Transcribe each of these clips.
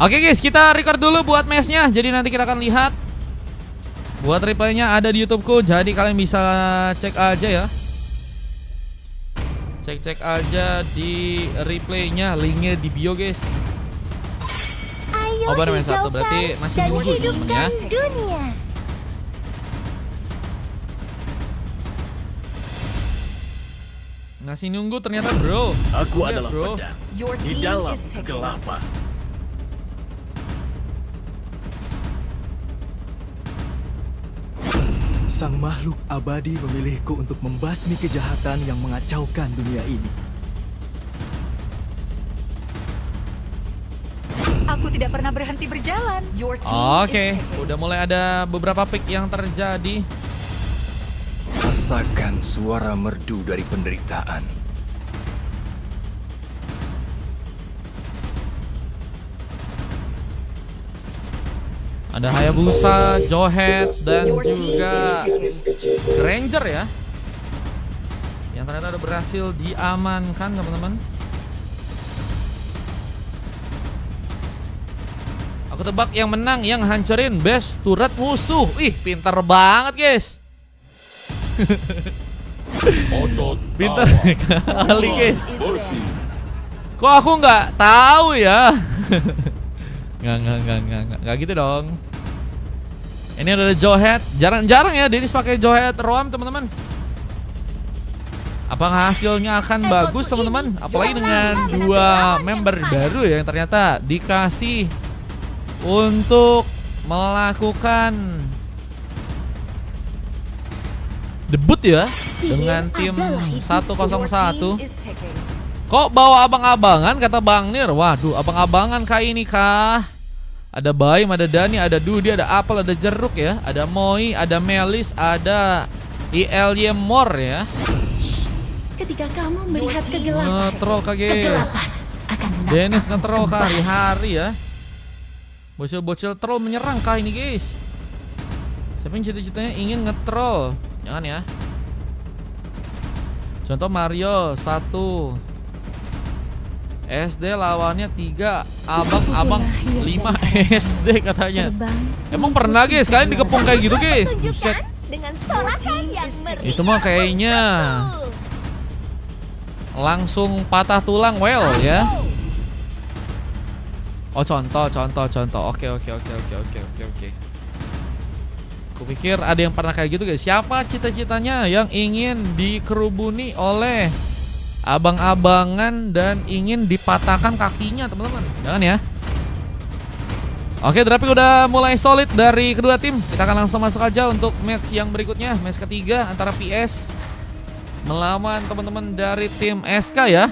Oke guys, kita record dulu buat matchnya. Jadi nanti kita akan lihat. Buat replaynya ada di YouTubeku. Jadi kalian bisa cek aja ya. Cek aja di replaynya. Linknya di bio guys. Oh baru main satu, berarti masih nunggu temen ya. Masih nunggu ternyata bro. Aku Lihat, adalah bro. pedang di dalam kegelapan. Sang makhluk abadi memilihku untuk membasmi kejahatan yang mengacaukan dunia ini. Aku tidak pernah berhenti berjalan. Oke, udah mulai ada beberapa pick yang terjadi. Rasakan suara merdu dari penderitaan. Ada Hayabusa, Johead, dan juga Ranger ya. Yang ternyata udah berhasil diamankan teman-teman. Aku tebak yang menang, yang hancurin base turret musuh. Ih, pintar banget guys. Pintar kali guys. Kok aku nggak tahu ya? Nggak gitu dong. Ini ada Johead. Jarang-jarang ya Dennis pakai Johead Roam teman-teman. Apakah hasilnya akan bagus teman-teman? Apalagi dengan dua member baru ya yang ternyata dikasih untuk melakukan debut ya dengan tim 101. Kok bawa abang-abangan kata Bang Nir? Waduh, abang-abangan kayak ini kah? Ada Baim, ada Dani, ada Dudi, ada Apel, ada Jeruk ya. Ada Moi, ada Melis, ada ILY Mor ya. Ketika kamu melihat kegelapan, Ngetrol kah guys? Dennis ngetrol kah hari-hari ya. Bocil-bocil troll menyerang kah ini guys? Siapa yang cita-citanya ingin ngetrol? Jangan ya. Contoh Mario 1 SD lawannya 3, abang-abang 5 SD katanya. Emang pernah guys kalian dikepung kayak gitu guys? Buset. Itu mah kayaknya langsung patah tulang well ya. Oh contoh. Oke. Kupikir ada yang pernah kayak gitu guys. Siapa cita-citanya yang ingin dikerubuni oleh abang-abangan dan ingin dipatahkan kakinya teman-teman? Jangan ya. Oke, drafting udah mulai solid dari kedua tim. Kita akan langsung masuk aja untuk match yang berikutnya. Match ketiga antara PS melawan teman-teman dari tim SK ya.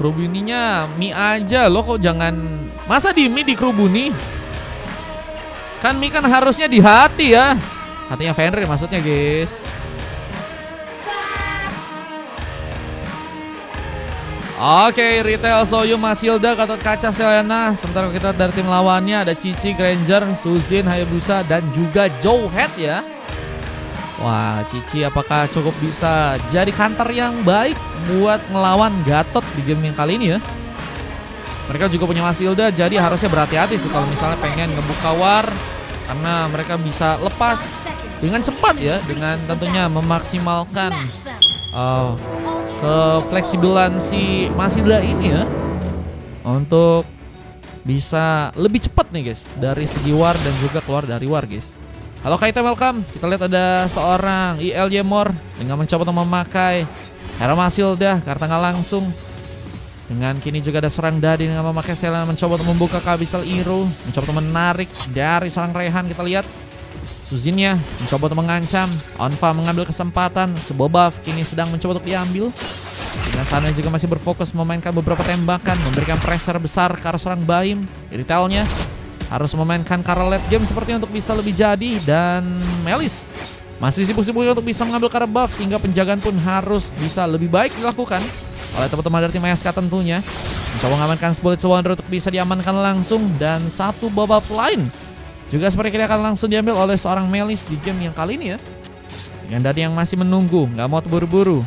Kerubuninya Mi aja loh, kok jangan. Masa di Mi dikerubuni? Kan Mi kan harusnya di hati ya. Hatinya Fenrir maksudnya guys. Oke, Retail, Soyu, Masilda, Gatot Kaca, Selena. Sementara kita dari tim lawannya ada Cici, Granger, Suzin, Hayabusa, dan juga Johead ya. Wah, Cici apakah cukup bisa jadi counter yang baik buat ngelawan Gatot di game yang kali ini ya. Mereka juga punya Masilda, jadi harusnya berhati-hati sih kalau misalnya pengen ngebuka war. Karena mereka bisa lepas dengan cepat ya, dengan tentunya memaksimalkan kefleksibilan si Masilda ini ya, untuk bisa lebih cepat nih guys dari segi war dan juga keluar dari war guys. Halo Kaita, welcome. Kita lihat ada seorang ILY Mor dengan mencoba untuk memakai Hera Masilda karena nggak langsung. Dengan kini juga ada seorang Dadi dengan memakai Selena mencoba untuk membuka Kabisel Iru, mencoba untuk menarik dari seorang Rehan. Kita lihat Suzinnya mencoba untuk mengancam. Onfa mengambil kesempatan. Sebuah buff kini sedang mencoba untuk diambil. Dengan sana juga masih berfokus memainkan beberapa tembakan, memberikan pressure besar ke arah seorang Baim. Retailnya harus memainkan karena late game sepertinya untuk bisa lebih jadi. Dan Melis masih sibuk-sibuknya untuk bisa mengambil karena buff, sehingga penjagaan pun harus bisa lebih baik dilakukan oleh teman-teman dari tim SK tentunya. Mencoba mengamankan Split Wonder untuk bisa diamankan langsung. Dan satu buff lain juga sepertinya akan langsung diambil oleh seorang Melis di game yang kali ini ya. Yang dari yang masih menunggu, nggak mau terburu-buru.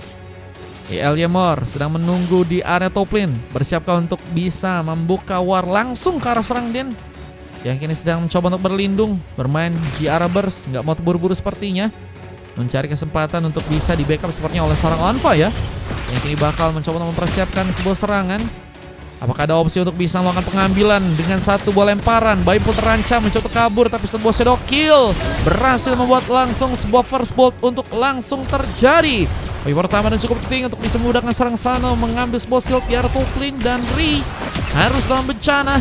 Elyemor sedang menunggu di area top lane, bersiapkah untuk bisa membuka war langsung ke arah serang Den, yang kini sedang mencoba untuk berlindung, bermain di arah burst, nggak mau terburu-buru sepertinya, mencari kesempatan untuk bisa di backup sepertinya oleh seorang Onfa ya, yang kini bakal mencoba untuk mempersiapkan sebuah serangan. Apakah ada opsi untuk bisa melakukan pengambilan dengan satu bola lemparan? Baim pun terancam mencoba kabur, tapi sebuah shadow kill berhasil membuat langsung sebuah first bolt untuk langsung terjadi. Baim pertama dan cukup penting untuk bisa memudahkan serang Sano mengambil sebuah shield di arah top lane, dan Ri harus dalam bencana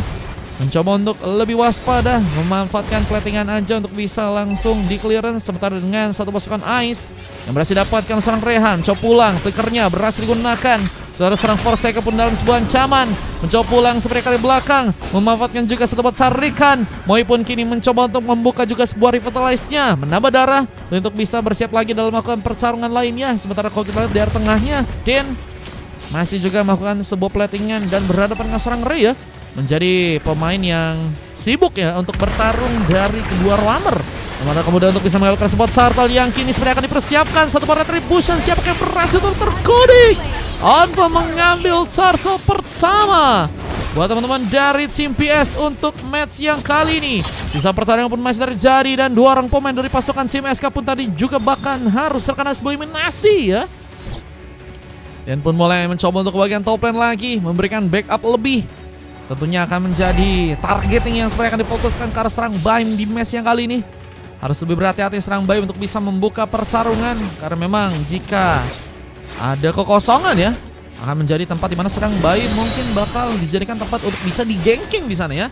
mencoba untuk lebih waspada, memanfaatkan platingan aja untuk bisa langsung di clearance, sementara dengan satu pasukan ice yang berhasil dapatkan serang Rehan. Mencoba pulang, flickernya berhasil digunakan. Saudara serang Forsaken pun dalam sebuah ancaman, mencoba pulang seperti kali belakang, memanfaatkan juga satu tempat sarikan. Moi pun kini mencoba untuk membuka juga sebuah revitalize-nya, menambah darah untuk bisa bersiap lagi dalam melakukan pertarungan lainnya. Sementara kalau kita lihat di arah tengahnya, Den masih juga melakukan sebuah platingan dan berhadapan dengan serang Ray ya, menjadi pemain yang sibuk ya untuk bertarung dari kedua Lamer. Dimana kemudian untuk bisa mengalahkan spot Sartal yang kini sebenarnya akan dipersiapkan. Satu part retribution, siapakah yang berhasil untuk terkodik? Onfa mengambil Sartal pertama buat teman-teman dari tim PS untuk match yang kali ini. Sisa pertandingan pun masih terjadi, dan dua orang pemain dari pasukan tim SK pun tadi juga bahkan harus terkena sebuah eliminasi ya. Dan pun mulai mencoba untuk bagian top lane lagi, memberikan backup lebih. Tentunya akan menjadi targeting yang sebenarnya akan difokuskan ke arah serang Baim di match yang kali ini. Harus lebih berhati-hati serang Baim untuk bisa membuka pertarungan, karena memang jika ada kekosongan ya, akan menjadi tempat di mana serang Baim mungkin bakal dijadikan tempat untuk bisa digengking di sana ya.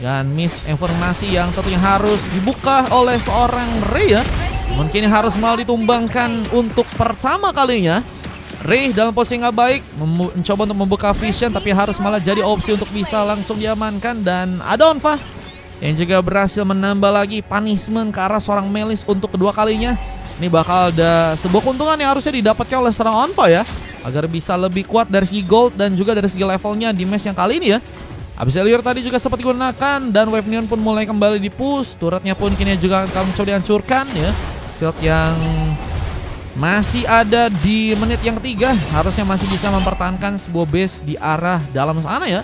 Dan misinformasi yang tentunya harus dibuka oleh seorang Ray ya, mungkin harus malah ditumbangkan untuk pertama kalinya. Ray dalam posisi nggak baik, mencoba untuk membuka vision, tapi harus malah jadi opsi untuk bisa langsung diamankan. Dan ada Onfa yang juga berhasil menambah lagi punishment ke arah seorang Melis untuk kedua kalinya. Ini bakal ada sebuah keuntungan yang harusnya didapatkan oleh seorang Onfa ya, agar bisa lebih kuat dari segi gold dan juga dari segi levelnya di match yang kali ini ya. Abis Elior tadi juga sempat digunakan, dan Wave Neon pun mulai kembali di push. Turretnya pun kini juga akan mencoba dihancurkan ya. Shield yang masih ada di menit yang ketiga harusnya masih bisa mempertahankan sebuah base di arah dalam sana ya.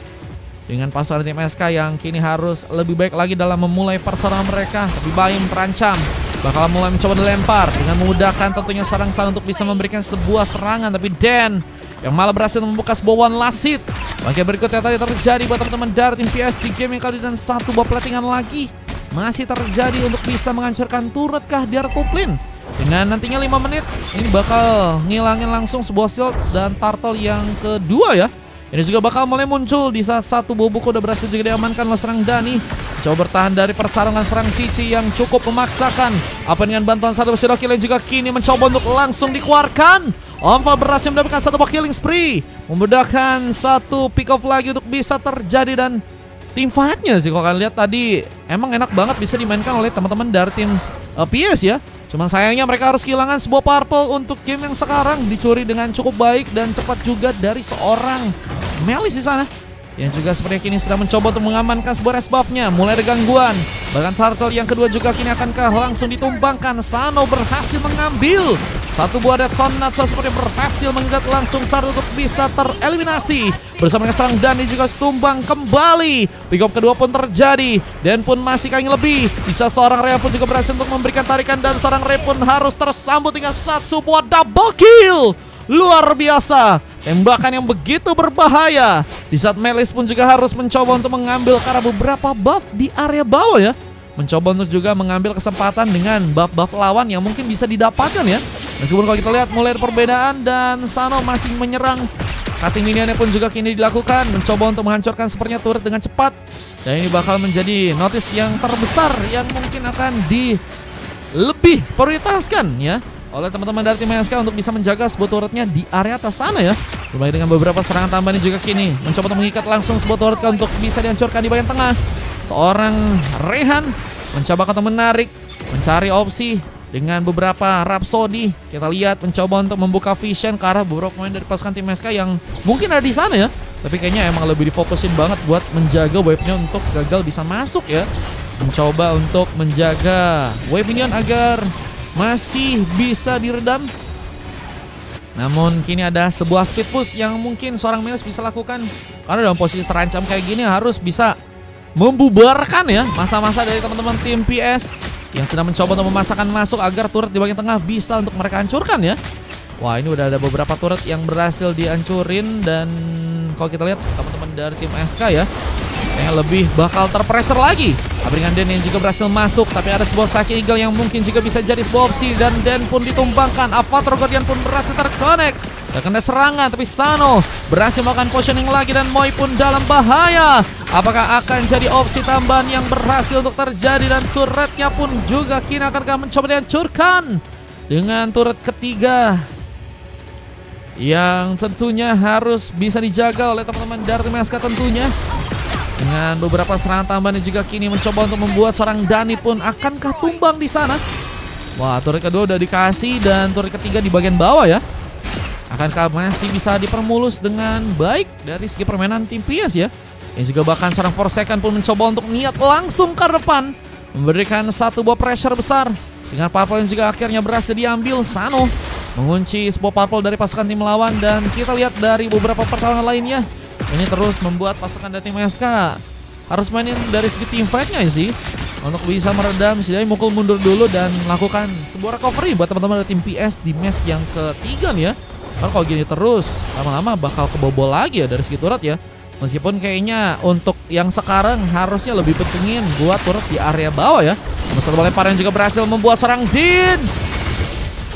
Dengan pasukan tim SK yang kini harus lebih baik lagi dalam memulai perserangan mereka. Tapi Baim terancam bakal mulai mencoba dilempar dengan memudahkan tentunya serang sana untuk bisa memberikan sebuah serangan. Tapi Dan yang malah berhasil membuka sebuah one last hit. Bangkit berikutnya tadi terjadi buat teman-teman dari tim PS di game yang kali, dan satu buah platingan lagi masih terjadi untuk bisa menghancurkan turret kah di arah top lane. Dengan nantinya 5 menit ini bakal ngilangin langsung sebuah shield dan turtle yang kedua ya. Ini juga bakal mulai muncul di saat satu buah buku udah berhasil juga diamankan oleh serang Dani. Coba bertahan dari pertarungan serang Cici yang cukup memaksakan. Apa dengan bantuan satu Shadow Kill yang juga kini mencoba untuk langsung dikeluarkan. Onfa berhasil mendapatkan satu buah killing spree, memudahkan satu pick off lagi untuk bisa terjadi. Dan tim fight-nya sih kalau kalian lihat tadi emang enak banget bisa dimainkan oleh teman-teman dari tim PS ya. Cuman sayangnya mereka harus kehilangan sebuah purple untuk game yang sekarang, dicuri dengan cukup baik dan cepat juga dari seorang Melis di sana. Yang juga sepertinya kini sedang mencoba untuk mengamankan sebuah res buff-nya. Mulai ada gangguan. Bahkan turtle yang kedua juga kini akankah langsung ditumbangkan. Sano berhasil mengambil satu buah Dead Sonat, seperti berhasil mengikat langsung Sano untuk bisa tereliminasi. Bersama dengan serang Dani juga tumbang kembali. Pick up kedua pun terjadi, dan pun masih kain lebih. Bisa seorang Ray pun juga berhasil untuk memberikan tarikan, dan seorang Ray pun harus tersambut dengan satu buah double kill. Luar biasa, tembakan yang begitu berbahaya. Di saat Melis pun juga harus mencoba untuk mengambil karena beberapa buff di area bawah ya. Mencoba untuk juga mengambil kesempatan dengan buff-buff lawan yang mungkin bisa didapatkan ya. Meskipun kalau kita lihat mulai ada perbedaan, dan Sano masih menyerang. Cutting minionnya pun juga kini dilakukan, mencoba untuk menghancurkan sepertinya turret dengan cepat. Dan ini bakal menjadi notice yang terbesar yang mungkin akan lebih prioritaskan ya oleh teman-teman dari tim SK untuk bisa menjaga sebuah turretnya di area atas sana ya. Mulai dengan beberapa serangan tambahan juga kini mencoba untuk mengikat langsung sebuah turret untuk bisa dihancurkan di bagian tengah. Seorang Rehan mencoba untuk menarik, mencari opsi dengan beberapa Rhapsody. Kita lihat mencoba untuk membuka vision ke arah beberapa pemain dari pasukan tim SK yang mungkin ada di sana ya. Tapi kayaknya emang lebih difokusin banget buat menjaga wave-nya untuk gagal bisa masuk ya. Mencoba untuk menjaga wave minion agar masih bisa diredam. Namun kini ada sebuah speed push yang mungkin seorang Melis bisa lakukan. Karena dalam posisi terancam kayak gini harus bisa membubarkan ya masa-masa dari teman-teman tim PS yang sedang mencoba untuk memasakkan masuk agar turret di bagian tengah bisa untuk mereka hancurkan ya. Wah, ini udah ada beberapa turret yang berhasil dihancurin. Dan kalau kita lihat teman-teman dari tim SK ya, kayaknya lebih bakal terpressure lagi. Abringan Den yang juga berhasil masuk, tapi ada sebuah Saki Eagle yang mungkin juga bisa jadi sebuah opsi. Dan Den pun ditumbangkan, Avatar Guardian pun berhasil terconnect. Terkena serangan, tapi Sano berhasil melakukan positioning lagi dan Moi pun dalam bahaya. Apakah akan jadi opsi tambahan yang berhasil untuk terjadi, dan turretnya pun juga kini akan mencoba dihancurkan dengan turret ketiga yang tentunya harus bisa dijaga oleh teman-teman dari tim SK tentunya. Dengan beberapa serangan tambahan yang juga kini mencoba untuk membuat seorang Dani pun akankah tumbang di sana. Wah, turret kedua udah dikasih dan turret ketiga di bagian bawah ya. Akankah masih bisa dipermulus dengan baik dari segi permainan tim PS ya. Yang juga bahkan seorang Forsaken pun mencoba untuk niat langsung ke depan, memberikan satu buah pressure besar. Dengan purple yang juga akhirnya berhasil diambil, Sano mengunci sebuah purple dari pasukan tim lawan. Dan kita lihat dari beberapa pertahanan lainnya, ini terus membuat pasukan dari tim SK harus mainin dari segi team fight-nya sih, untuk bisa meredam, setidaknya mukul mundur dulu dan melakukan sebuah recovery buat teman-teman dari tim PS di match yang ketiga nih ya. Karena kalau gini terus, lama-lama bakal kebobol lagi ya dari segi turret ya. Meskipun kayaknya untuk yang sekarang harusnya lebih pentingin buat turret di area bawah ya. Satu lempar yang juga berhasil membuat serang Din.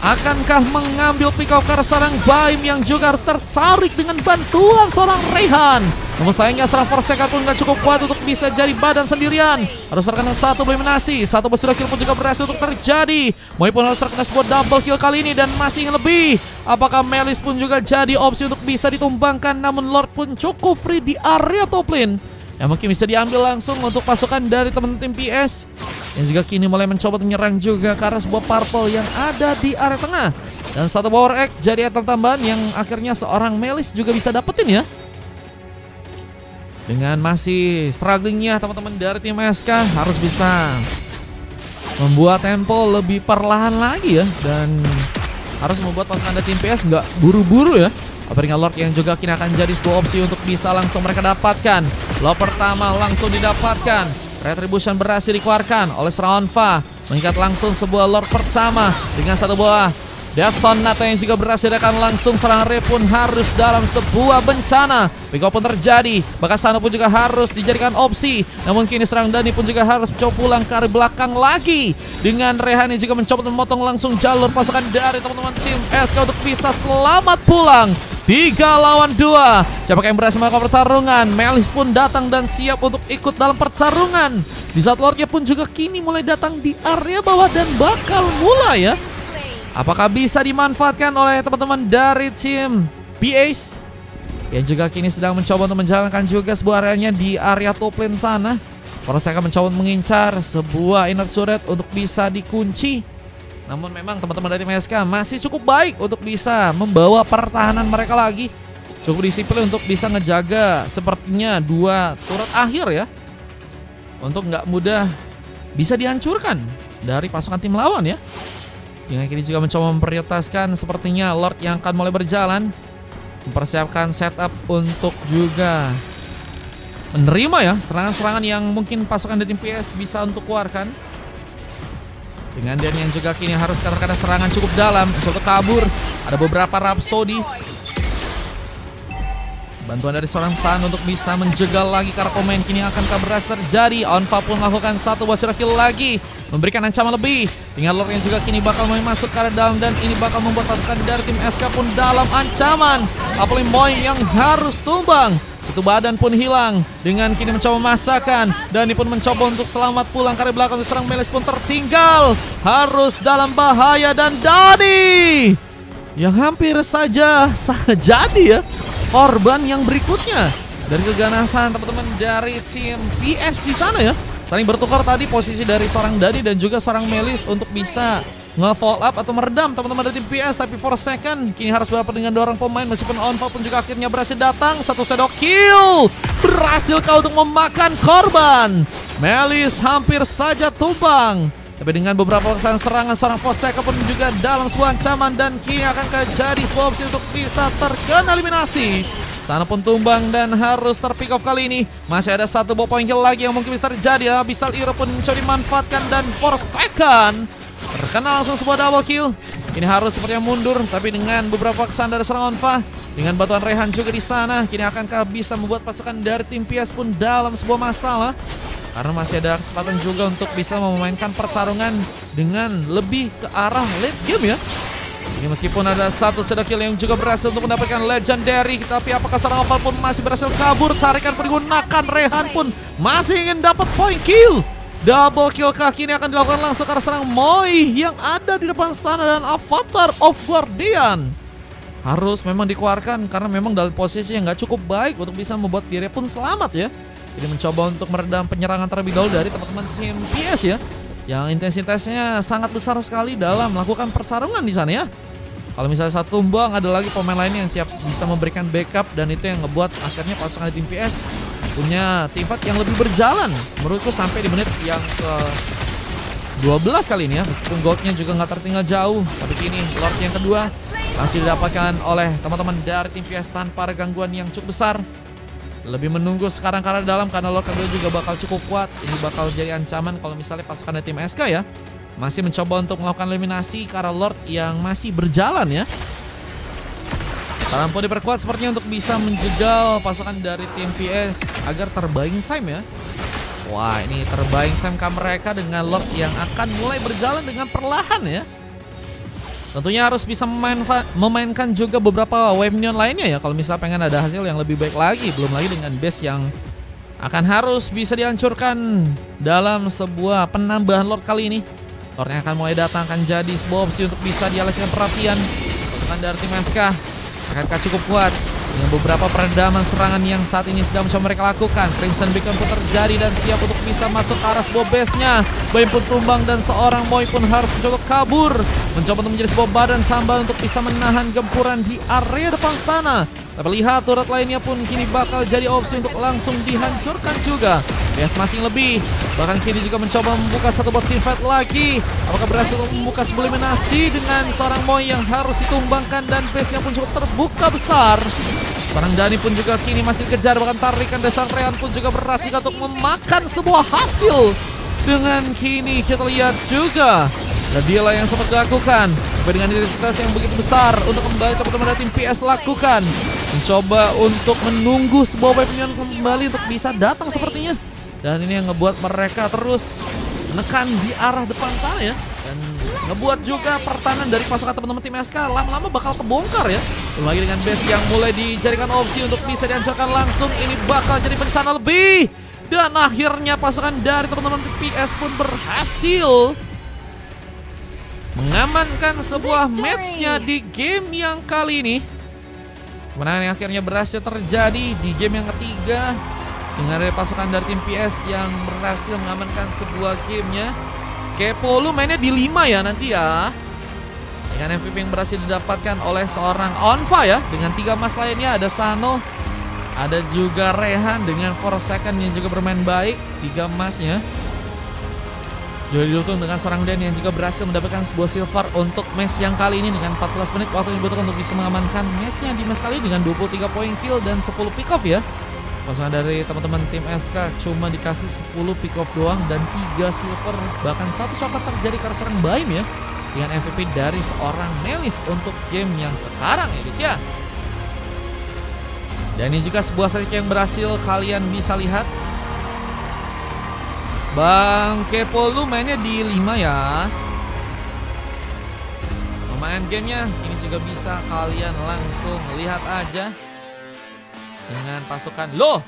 Akankah mengambil pick off ke serang Baim yang juga harus tersarik dengan bantuan seorang Rehan. Namun sayangnya serang Forsaken pun gak cukup kuat untuk bisa jadi badan sendirian. Harus terkena satu eliminasi, satu bersudah kill pun juga berhasil untuk terjadi. Moi pun harus terkena sebuah double kill kali ini dan masih ingin lebih. Apakah Melis pun juga jadi opsi untuk bisa ditumbangkan, namun Lord pun cukup free di area top lane yang mungkin bisa diambil langsung untuk pasukan dari teman tim PS. Yang juga kini mulai mencoba menyerang juga ke arah sebuah purple yang ada di area tengah. Dan satu power egg jadi item tambahan yang akhirnya seorang Melis juga bisa dapetin ya. Dengan masih strugglingnya teman-teman dari tim SK harus bisa membuat tempo lebih perlahan lagi ya. Dan harus membuat pasukan dari tim PS nggak buru-buru ya. Apalagi Lord yang juga kini akan jadi sebuah opsi untuk bisa langsung mereka dapatkan. Lord pertama langsung didapatkan. Retribution berhasil dikeluarkan oleh Sraonfa, mengikat langsung sebuah Lord pertama dengan satu buah Death Sonata yang juga berhasil akan langsung serangan Re pun harus dalam sebuah bencana. Pick up pun terjadi, bahkan Sano pun juga harus dijadikan opsi. Namun kini serang Dani pun juga harus mencoba pulang ke arah belakang lagi. Dengan Rehan yang juga mencoba memotong langsung jalur pasukan dari teman-teman tim SK untuk bisa selamat pulang. 3 lawan 2. Siapakah yang berhasil melakukan pertarungan? Melis pun datang dan siap untuk ikut dalam pertarungan. Di saat Lordnya pun juga kini mulai datang di area bawah dan bakal mulai ya. Apakah bisa dimanfaatkan oleh teman-teman dari tim PAs yang juga kini sedang mencoba untuk menjalankan juga sebuah areanya di area top lane sana. Forsaken mencoba mengincar sebuah inner turret untuk bisa dikunci. Namun memang teman-teman dari MSK masih cukup baik untuk bisa membawa pertahanan mereka lagi. Cukup disiplin untuk bisa ngejaga sepertinya 2 turret akhir ya. Untuk nggak mudah bisa dihancurkan dari pasukan tim lawan ya. Yang kini juga mencoba memprioritaskan sepertinya Lord yang akan mulai berjalan. Mempersiapkan setup untuk juga menerima ya serangan-serangan yang mungkin pasukan dari tim PS bisa untuk keluarkan. Dengan Den yang juga kini harus terkena serangan cukup dalam untuk kabur. Ada beberapa Rhapsody. Bantuan dari seorang San untuk bisa menjegal lagi karena pemain kini akan berhasil terjadi. Onfa pun melakukan satu buah kill lagi, memberikan ancaman lebih. Tinggal Lord yang juga kini bakal mau masuk ke arah dalam dan ini bakal membuat pasukan dari tim SK pun dalam ancaman. Apalagi Moi yang harus tumbang. Satu badan pun hilang. Dengan kini mencoba memasakkan. Dan ini pun mencoba untuk selamat pulang karena belakang diserang Melis pun tertinggal. Harus dalam bahaya dan Dani yang hampir saja jadi ya korban yang berikutnya dari keganasan teman-teman dari tim PS di sana ya. Saling bertukar tadi posisi dari seorang Dani dan juga seorang Melis untuk bisa nge-follow up atau meredam teman-teman dari tim PS. Tapi Forsaken kini harus berhadapan dengan 2 orang pemain. Meskipun Onfa pun juga akhirnya berhasil datang. Satu shadow kill. Berhasil kau untuk memakan korban. Melis hampir saja tumbang. Tapi dengan beberapa serangan seorang Forsaken pun juga dalam sebuah ancaman, dan kini akan terjadi sebuah opsi untuk bisa terkena eliminasi. Sana pun tumbang dan harus terpick off kali ini. Masih ada satu ball point kill lagi yang mungkin bisa terjadi. Abyssal Hero pun mencoba dimanfaatkan dan Forsaken terkena langsung sebuah double kill. Ini harus sepertinya mundur, tapi dengan beberapa kesan dari seorang Onfa, dengan bantuan Rehan juga di sana, kini akankah bisa membuat pasukan dari tim PS pun dalam sebuah masalah? Karena masih ada kesempatan juga untuk bisa memainkan pertarungan dengan lebih ke arah late game ya. Ini meskipun ada satu shadow kill yang juga berhasil untuk mendapatkan legendary, tapi apakah seorang Oval pun masih berhasil kabur? Tarikan pergunakan Rehan pun masih ingin dapat point kill. Double kill kaki ini akan dilakukan langsung karena serang Moi yang ada di depan sana, dan Avatar of Guardian harus memang dikeluarkan karena memang dalam posisi yang nggak cukup baik untuk bisa membuat diri pun selamat ya. Jadi mencoba untuk meredam penyerangan terlebih dahulu dari teman-teman tim PS ya, yang intensitasnya sangat besar sekali dalam melakukan pertarungan di sana ya. Kalau misalnya satu tumbang, ada lagi pemain lainnya yang siap bisa memberikan backup, dan itu yang ngebuat akhirnya pasukan tim PS punya team fight yang lebih berjalan menurutku sampai di menit yang ke 12 kali ini ya. Meskipun goldnya juga nggak tertinggal jauh, tapi kini Lord yang kedua langsung didapatkan oleh teman-teman dari tim PS tanpa ada gangguan yang cukup besar. Lebih menunggu sekarang karena dalam, karena Lord kedua juga bakal cukup kuat. Ini bakal jadi ancaman kalau misalnya pasukan dari tim SK ya masih mencoba untuk melakukan eliminasi karena Lord yang masih berjalan ya. Sekarang pun diperkuat sepertinya untuk bisa menjegal pasukan dari tim PS agar terbuying time ya. Wah, ini terbuying time ke mereka dengan Lord yang akan mulai berjalan dengan perlahan ya. Tentunya harus bisa memainkan juga beberapa wave minion lainnya ya kalau misalnya pengen ada hasil yang lebih baik lagi. Belum lagi dengan base yang akan harus bisa dihancurkan dalam sebuah penambahan Lord kali ini. Lord yang akan mulai datang akan jadi sebuah opsi untuk bisa dialihkan perhatian pasukan dari tim SK. Akankah cukup kuat dengan beberapa peredaman serangan yang saat ini sedang mencoba mereka lakukan? Crimson Beacon pun terjadi dan siap untuk bisa masuk ke arah sebuah base-nya. Baim pun tumbang dan seorang Moi pun harus mencoba kabur, mencoba untuk menjadi sebuah badan sambal untuk bisa menahan gempuran di area depan sana. Tapi lihat turret lainnya pun kini bakal jadi opsi untuk langsung dihancurkan juga. PS masing lebih, bahkan kini juga mencoba membuka satu bot fight lagi. Apakah berhasil untuk membuka sebuah eliminasi dengan seorang Moi yang harus ditumbangkan, dan base-nya pun cukup terbuka besar. Seorang Dani pun juga kini masih dikejar, bahkan tarikan dasar Rehan pun juga berhasil untuk memakan sebuah hasil. Dengan kini kita lihat juga Radila yang sempat dilakukan, tapi dengan intensitas yang begitu besar untuk kembali teman-teman dari tim PS lakukan, mencoba untuk menunggu sebuah wave minion kembali untuk bisa datang sepertinya. Dan ini yang ngebuat mereka terus menekan di arah depan sana ya, dan ngebuat juga pertahanan dari pasukan teman-teman tim SK lama-lama bakal kebongkar ya. Belum lagi dengan base yang mulai dijadikan opsi untuk bisa dihancurkan langsung, ini bakal jadi bencana lebih. Dan akhirnya pasukan dari teman-teman PS pun berhasil mengamankan sebuah matchnya di game yang kali ini. Kemenangan yang akhirnya berhasil terjadi di game yang ketiga dengan ada pasukan dari tim PS yang berhasil mengamankan sebuah gamenya. Kepo lu mainnya di 5 ya nanti ya. Dengan MVP yang berhasil didapatkan oleh seorang Onfa ya, dengan 3 emas lainnya. Ada Sano, ada juga Rehan dengan Forsaken yang juga bermain baik, 3 emasnya. Juga didukung dengan seorang Dan yang juga berhasil mendapatkan sebuah silver untuk match yang kali ini dengan 14 menit waktu yang dibutuhkan untuk bisa mengamankan matchnya di match kali ini dengan 23 poin kill dan 10 pick off ya. Pasukan dari teman-teman tim SK cuma dikasih 10 pick off doang dan 3 silver, bahkan 1 coklat terjadi karena seorang Baim ya, dengan MVP dari seorang Melis untuk game yang sekarang ya guys ya. Dan ini juga sebuah strategi yang berhasil kalian bisa lihat. Bang Kepo lu mainnya di 5 ya. Lumayan gamenya, ini juga bisa kalian langsung lihat aja dengan pasukan Loh